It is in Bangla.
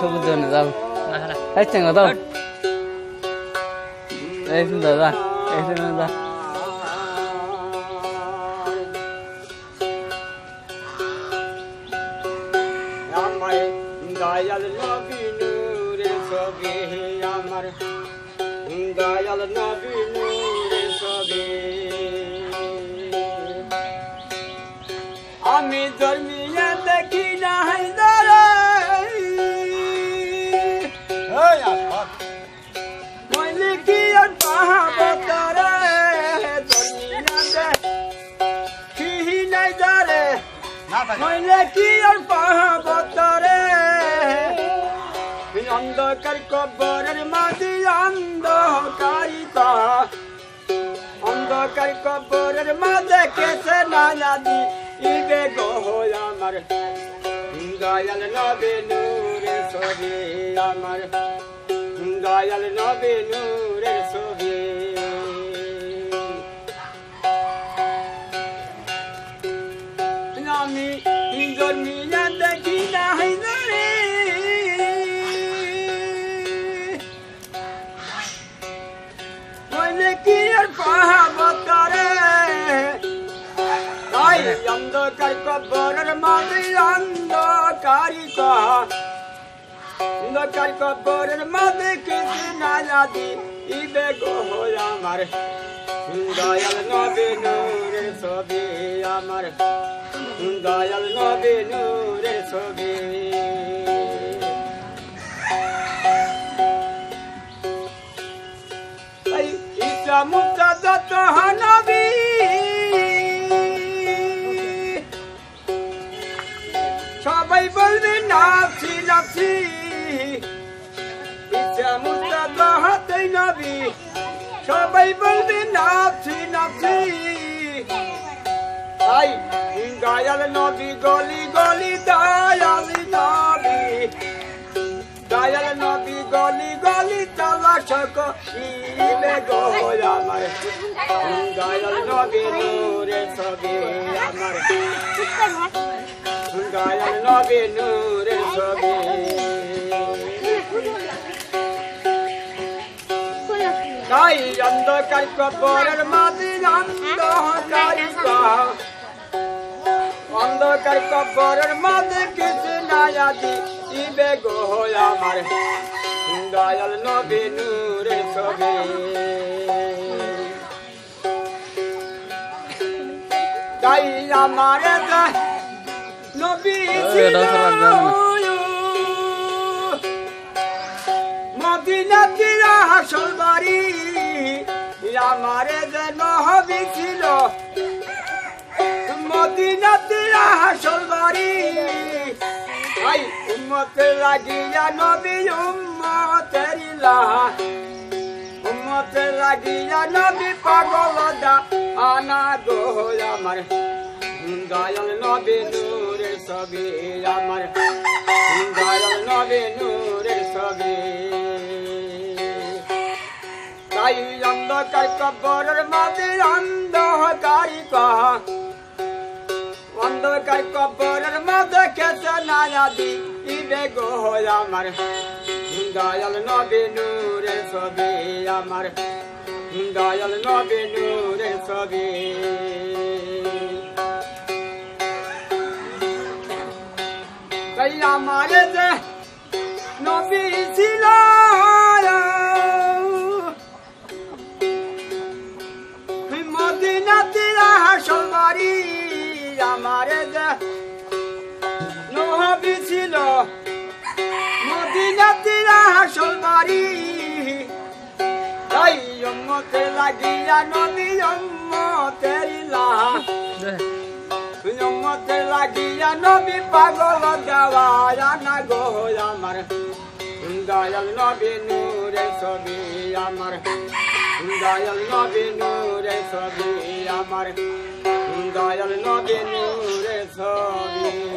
সবুজ জন্য যাও খাইছেন দাও এই সুন্দর যা এই সুন্দর যা দয়াল নবী নূরে সবে আমার দয়াল নবী নূরে সবে আমি ধর্মিয়া দেখি না হায়দারে মইলে কি আর পাহাবতরে ধর্মিয়া দেখি নাই দারে মইলে কি আর পাহাবতরে অন্ধকার কবরের মাঝে অন্ধকার কবরের মাঝে কেসে নায়াদি ইবে গো আমার দয়াল নবী নূরে সবে আমার দয়াল নবী নূরে সবে আমি জন্মিয়া দেখি না হায়দারে কি আর পাহাবতরে তাই অন্ধকার কবরের মাঝে অন্ধকার কবরের মাঝে কিছু নায়াদি ইবে গো আমার দয়াল নবী নূরে সবে আমার দয়াল নবী নূরে সবে মুক্তাদত নবী সবাই বলবে নাফসি নাফসি ইচ্ছা মুক্তাদত নবী সবাই বলবে নাফসি নাফসি আই দয়াল নবী গলি গলি দয়াল নবী দয়াল নবী গলি গলি তালাশ করিবে গো আমার দয়াল নবী নূরে সবে আমার দয়াল নবী নূরে সবে তাই অন্ধকার কবরের মাঝে অন্ধকার কবরের মাঝে কিছু নায়াদি ইবে গো আমার দয়াল নবী নূরে সবে তাই আমার নবী মদিনাতে আসল বাড়ি আমার নবী ছিল মদিনাতে আসল বাড়ি আই উম্মত লাগিয়া নবী উম্মত লাগিয়া নবী পাগল দা আনা গো আমার দয়াল নবী নূরে সবে আমার দয়াল নবী নূরে সবে তাই অন্ধকার কবরের মাঝে অন্ধকার কবরের মাঝে কেসে নায়াদি ইবে গো আমার দয়াল নবী নূরে সবে আমার দয়াল নবী নূরে সবে তাই আমার যে নবী ছিল মদিনাতে আসল বাড়ি আমার যে নবী ছিল মদিনাতে আসল বাড়ি তাই উম্মত লাগিয়া নবী উম্মতের উম্মত লাগিয়া নবী পাগল দেওয়া না গো আমার দয়াল নবী নূরে সবে আমার দয়াল নবী নূরে সবে আমার দয়াল নবী নূরে সবে